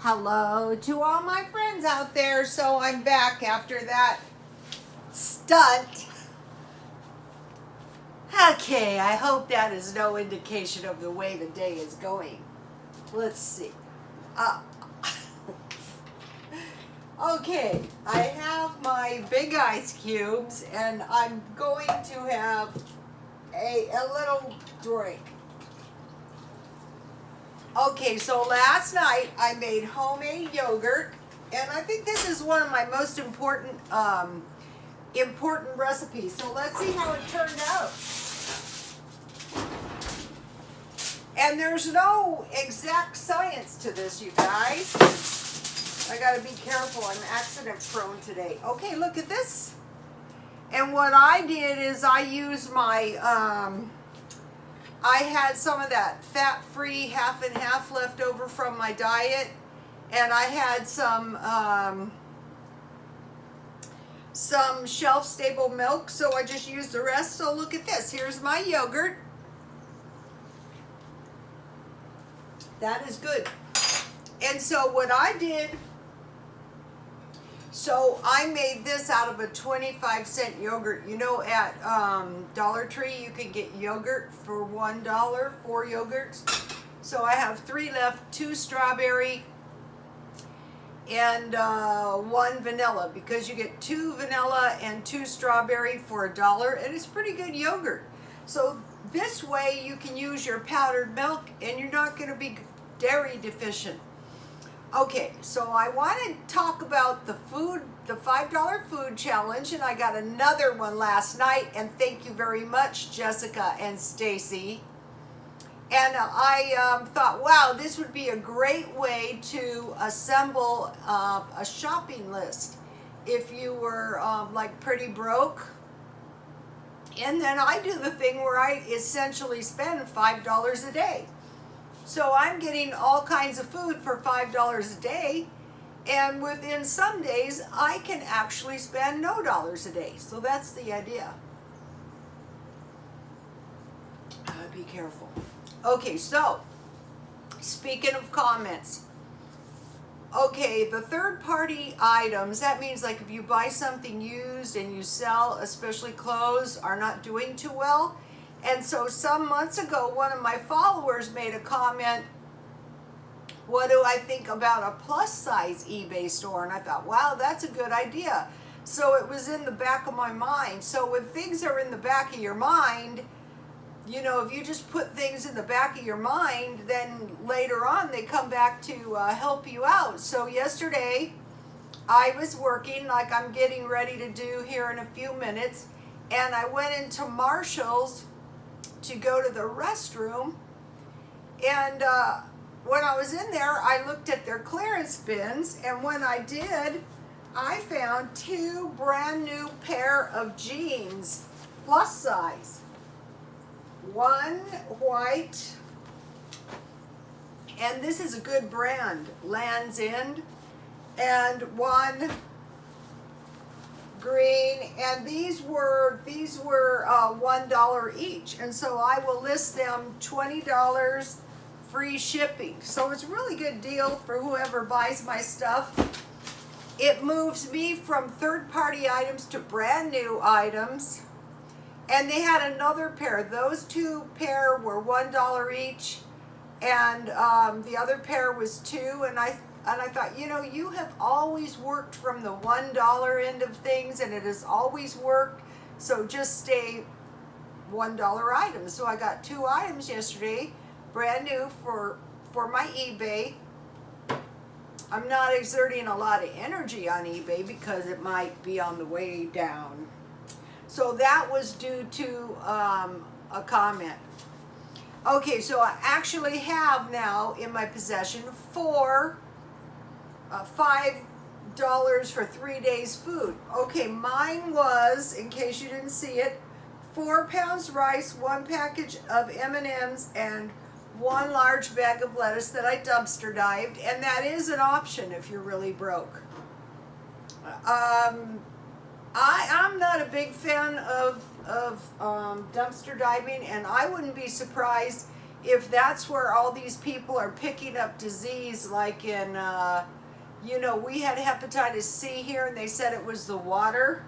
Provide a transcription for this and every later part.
Hello to all my friends out there. So I'm back after that stunt. Okay, I hope that is no indication of the way the day is going. Let's see. Uh, okay, I have my big ice cubes and I'm going to have a little drink. Okay, so last night I made homemade yogurt, and I think this is one of my most important recipes. So let's see how it turned out. And there's no exact science to this, you guys. I gotta be careful. I'm accident prone today. Okay, look at this. And what I did is I used my I had some of that fat-free half and half left over from my diet, and I had some shelf-stable milk, so I just used the rest. So look at this. Here's my yogurt. That is good. And so what I did, so I made this out of a 25-cent yogurt. You know, at Dollar Tree, you can get yogurt for $1, 4 yogurts. So I have 3 left, 2 strawberry and 1 vanilla, because you get 2 vanilla and 2 strawberry for $1, and it's pretty good yogurt. So this way you can use your powdered milk and you're not going to be dairy deficient. Okay, so I want to talk about the $5 food challenge, and I got another one last night, and thank you very much, Jessica and Stacy. And I thought, wow, this would be a great way to assemble a shopping list if you were like pretty broke. And then I do the thing where I essentially spend $5 a day. So I'm getting all kinds of food for $5 a day, and within some days I can actually spend no dollars a day. So that's the idea. Be careful. Okay, so speaking of comments, okay, the third-party items, that means like if you buy something used and you sell, especially clothes, are not doing too well. And so some months ago, one of my followers made a comment, what do I think about a plus-size eBay store? And I thought, wow, that's a good idea. So it was in the back of my mind. So when things are in the back of your mind, you know, if you just put things in the back of your mind, then later on they come back to help you out. So yesterday, I was working like I'm getting ready to do here in a few minutes, and I went into Marshall's to go to the restroom, and when I was in there, I looked at their clearance bins, and when I did, I found 2 brand new pair of jeans, plus size. One white, and this is a good brand, Land's End, and one green, and these were $1 each, and so I will list them $20 free shipping. So it's a really good deal for whoever buys my stuff. It moves me from third-party items to brand new items. And they had another pair. Those 2 pair were $1 each, and the other pair was $2. And I thought, you know, you have always worked from the $1 end of things, and it has always worked. So just stay $1 items. So I got 2 items yesterday, brand new for my eBay. I'm not exerting a lot of energy on eBay because it might be on the way down. So that was due to a comment. Okay, so I actually have now in my possession $5 for 3 days food. Okay, mine was, in case you didn't see it, 4 pounds rice, 1 package of M&Ms, and 1 large bag of lettuce that I dumpster dived, and that is an option if you're really broke. I'm not a big fan of dumpster diving, and I wouldn't be surprised if that's where all these people are picking up disease, like in, you know, we had hepatitis C here and they said it was the water.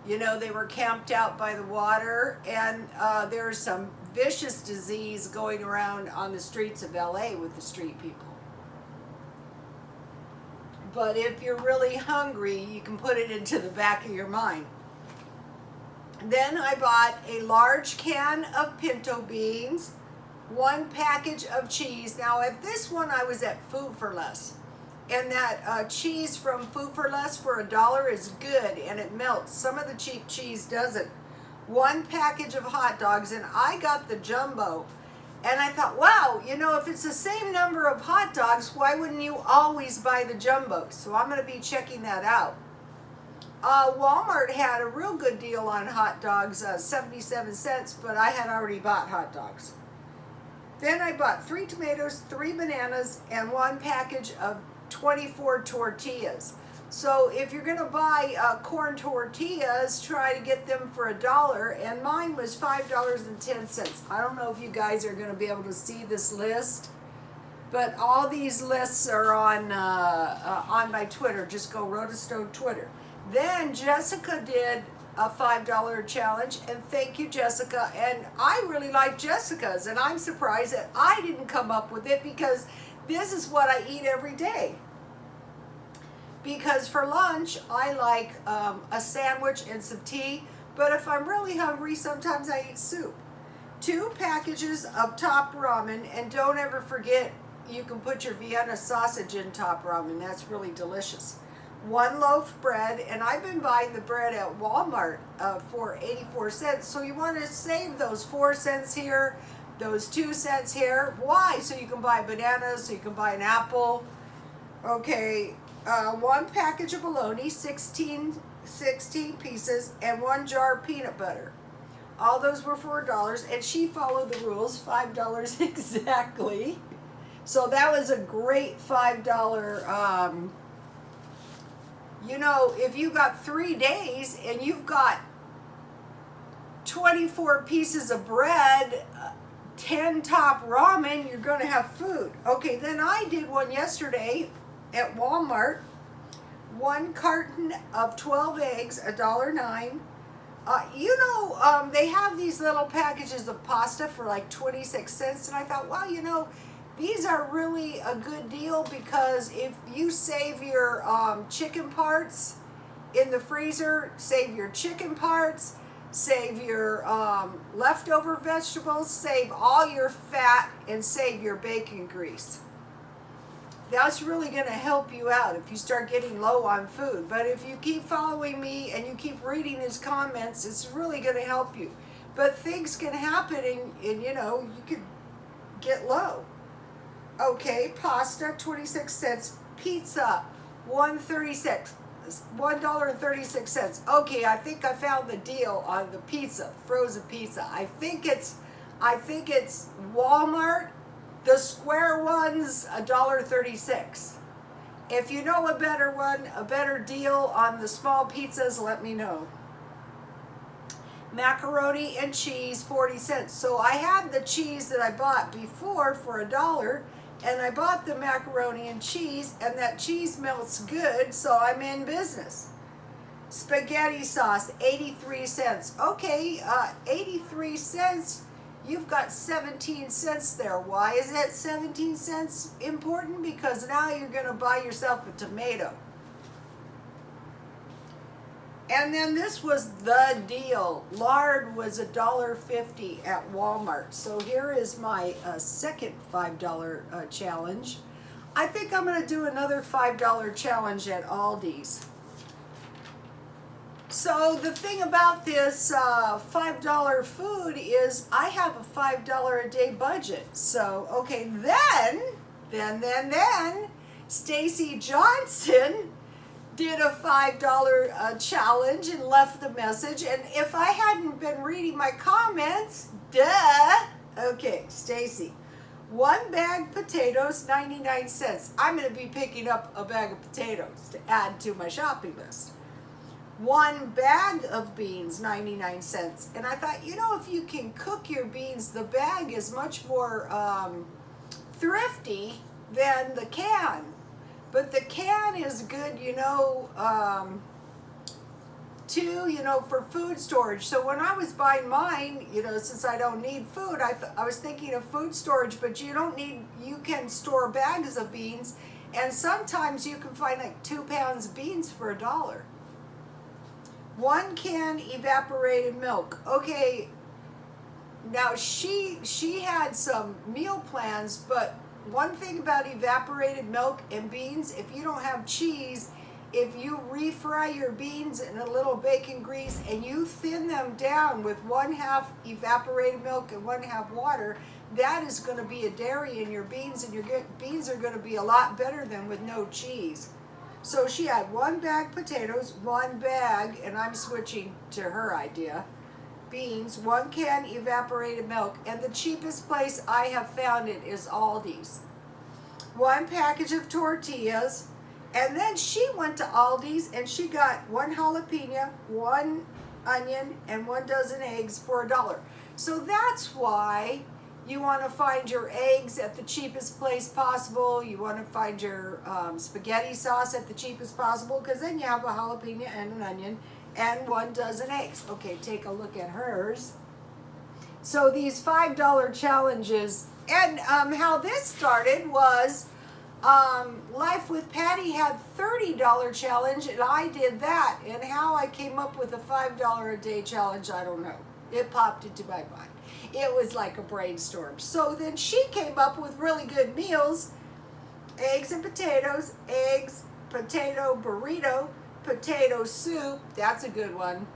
You know, they were camped out by the water, and there's some vicious disease going around on the streets of LA with the street people. But if you're really hungry, you can put it into the back of your mind. Then I bought a large can of pinto beans, 1 package of cheese. Now at this one I was at Food for Less. And that cheese from Food for Less for $1 is good, and it melts. Some of the cheap cheese doesn't. 1 package of hot dogs, and I got the jumbo. And I thought, wow, you know, if it's the same number of hot dogs, why wouldn't you always buy the jumbo? So I'm going to be checking that out. Walmart had a real good deal on hot dogs, 77 cents, but I had already bought hot dogs. Then I bought 3 tomatoes, 3 bananas, and 1 package of 24 tortillas. So if you're going to buy corn tortillas, try to get them for $1, and mine was $5.10. I don't know if you guys are going to be able to see this list, but all these lists are on my Twitter. Just go Rotostone Twitter. Then Jessica did a $5 challenge, and thank you, Jessica. And I really like Jessica's, and I'm surprised that I didn't come up with it, because this is what I eat every day. Because for lunch, I like a sandwich and some tea, but if I'm really hungry, sometimes I eat soup. 2 packages of top ramen, and don't ever forget, you can put your Vienna sausage in top ramen. That's really delicious. 1 loaf bread, and I've been buying the bread at Walmart for 84 cents, so you want to save those 4 cents here, those 2 cents here. Why? So you can buy bananas, so you can buy an apple. Okay, 1 package of bologna, 16 pieces, and 1 jar of peanut butter. All those were for $1, and she followed the rules, $5 exactly. So that was a great $5. You know, if you got 3 days and you've got 24 pieces of bread, 10 top ramen, you're going to have food. Okay, then I did one yesterday at Walmart. 1 carton of 12 eggs, $1.09. You know, they have these little packages of pasta for like 26 cents, and I thought, wow, you know, these are really a good deal, because if you save your chicken parts in the freezer, save your chicken parts, save your leftover vegetables, save all your fat, and save your bacon grease. That's really going to help you out if you start getting low on food. But if you keep following me and you keep reading his comments, it's really going to help you. But things can happen, and you know, you could get low. Okay, pasta, 26 cents. Pizza, $1.36. Okay, I think I found the deal on the pizza, frozen pizza. I think it's Walmart. The square one's $1.36. If you know a better one, a better deal on the small pizzas, let me know. Macaroni and cheese, 40 cents. So I had the cheese that I bought before for $1, and I bought the macaroni and cheese, and that cheese melts good, so I'm in business. Spaghetti sauce, 83 cents. Okay, 83 cents. You've got 17 cents there. Why is that 17 cents important? Because now you're going to buy yourself a tomato. And then this was the deal. Lard was $1.50 at Walmart. So here is my second $5 challenge. I think I'm going to do another $5 challenge at Aldi's. So the thing about this $5 food is I have a $5 a day budget. So, okay, then, Stacy Johnson did a $5 challenge and left the message. And if I hadn't been reading my comments, duh. Okay, Stacy, 1 bag potatoes, 99 cents. I'm going to be picking up a bag of potatoes to add to my shopping list. one bag of beans, 99 cents. And I thought, you know, if you can cook your beans, the bag is much more thrifty than the can. But the can is good, you know, too, you know, for food storage. So when I was buying mine, you know, since I don't need food, I was thinking of food storage, but you don't need, you can store bags of beans, and sometimes you can find like 2 pounds of beans for $1. 1 can evaporated milk. Okay, now she had some meal plans, but one thing about evaporated milk and beans, if you don't have cheese, if you refry your beans in a little bacon grease and you thin them down with 1/2 evaporated milk and 1/2 water, that is going to be a dairy in your beans, and your beans are going to be a lot better than with no cheese. So she had 1 bag potatoes, 1 bag, and I'm switching to her idea, beans, 1 can evaporated milk, and the cheapest place I have found it is Aldi's. 1 package of tortillas, and then she went to Aldi's and she got 1 jalapeno, 1 onion, and 1 dozen eggs for $1. So that's why you want to find your eggs at the cheapest place possible. You want to find your spaghetti sauce at the cheapest possible, because then you have a jalapeno and an onion and 1 dozen eggs. Okay, take a look at hers. So these $5 challenges, and how this started was Life with Patty had $30 challenge, and I did that. And how I came up with a $5 a day challenge, I don't know. It popped into my mind. It was like a brainstorm. So then she came up with really good meals: eggs and potatoes, eggs, potato burrito, potato soup. That's a good one.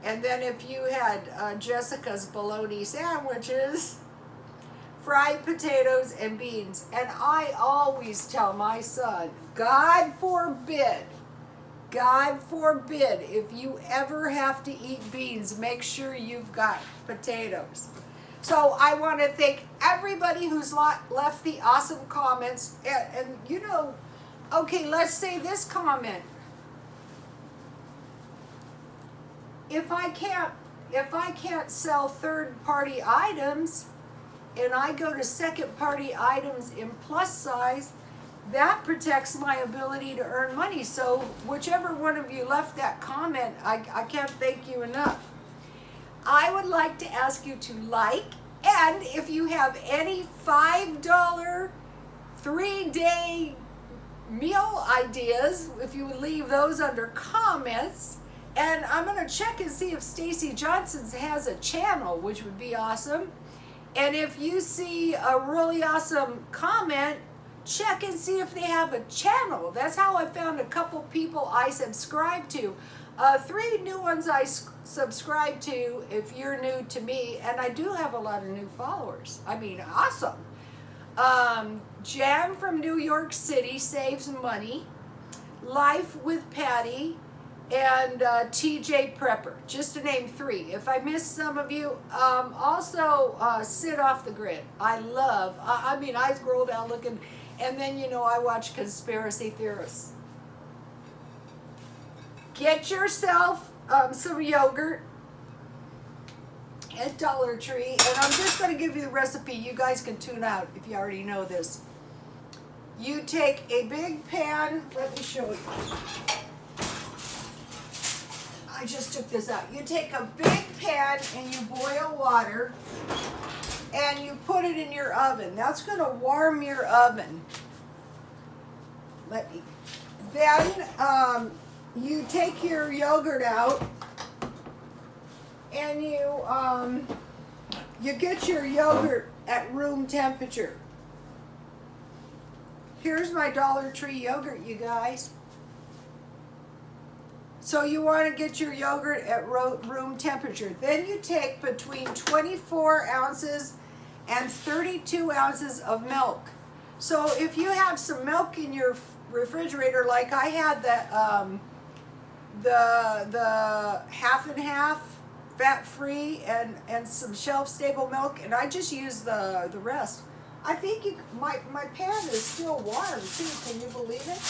And then if you had Jessica's bologna sandwiches, fried potatoes and beans. And I always tell my son, God forbid, if you ever have to eat beans, make sure you've got potatoes. So I want to thank everybody who's left the awesome comments. And you know, okay, let's say this comment. If I can't sell third-party items, and I go to second-party items in plus size, that protects my ability to earn money. So whichever one of you left that comment, I can't thank you enough. I would like to ask you to like, and if you have any $5 3-day meal ideas, if you would leave those under comments. And I'm going to check and see if Stacy Johnson's has a channel, which would be awesome. And if you see a really awesome comment, check and see if they have a channel. That's how I found a couple people I subscribe to. 3 new ones I subscribe to if you're new to me, and I do have a lot of new followers. I mean, awesome. Jan from New York City saves money. Life with Patty. And TJ Prepper, just to name 3. If I missed some of you, also Sit Off the Grid. I mean, I scroll down looking, and then, you know, I watch conspiracy theorists. Get yourself some yogurt at Dollar Tree, and I'm just going to give you the recipe. You guys can tune out if you already know this. You take a big pan. Let me show you. I just took this out. You take a big pan and you boil water and you put it in your oven. That's going to warm your oven. Then you take your yogurt out and you get your yogurt at room temperature. Here's my Dollar Tree yogurt, you guys. So you want to get your yogurt at room temperature. Then you take between 24 ounces and 32 ounces of milk. So if you have some milk in your refrigerator, like I had the half and half, fat-free, and some shelf-stable milk, and I just use the rest. I think my pan is still warm too. Can you believe it?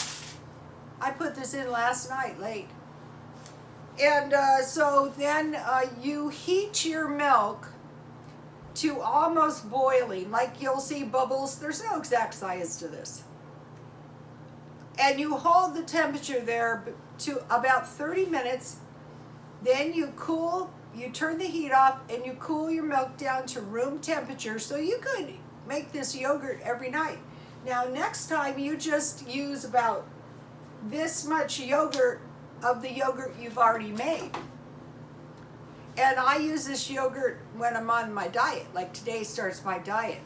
I put this in last night late. And so then you heat your milk to almost boiling, like you'll see bubbles. There's no exact science to this. And you hold the temperature there to about 30 minutes. Then you turn the heat off and you cool your milk down to room temperature. So you could make this yogurt every night. Now next time you just use about this much yogurt of the yogurt you've already made. And I use this yogurt when I'm on my diet, like today starts my diet.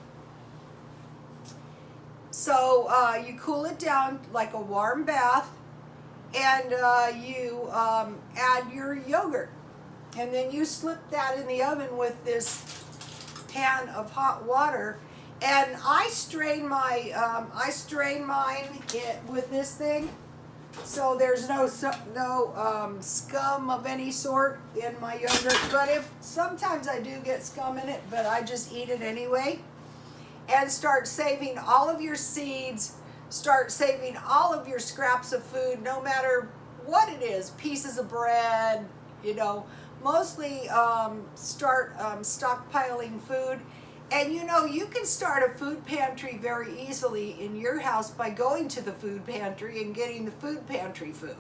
So you cool it down like a warm bath, and you add your yogurt. And then you slip that in the oven with this pan of hot water. And I strain mine with this thing, so there's no scum of any sort in my yogurt. But if sometimes I do get scum in it, but I just eat it anyway. And start saving all of your seeds, start saving all of your scraps of food, no matter what it is, pieces of bread, mostly start stockpiling food. And you can start a food pantry very easily in your house by going to the food pantry and getting the food pantry food.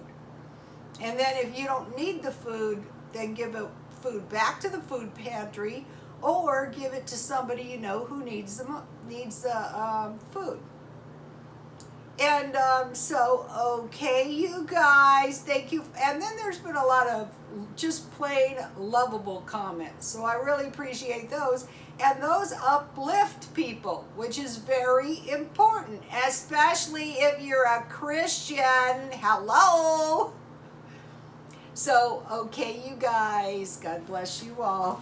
And then if you don't need the food, then give the food back to the food pantry, or give it to somebody who needs the food. And so, okay, you guys, thank you. And then there's been a lot of just plain lovable comments, so I really appreciate those. And those uplift people, which is very important, especially if you're a Christian. Hello. So, okay, you guys, God bless you all.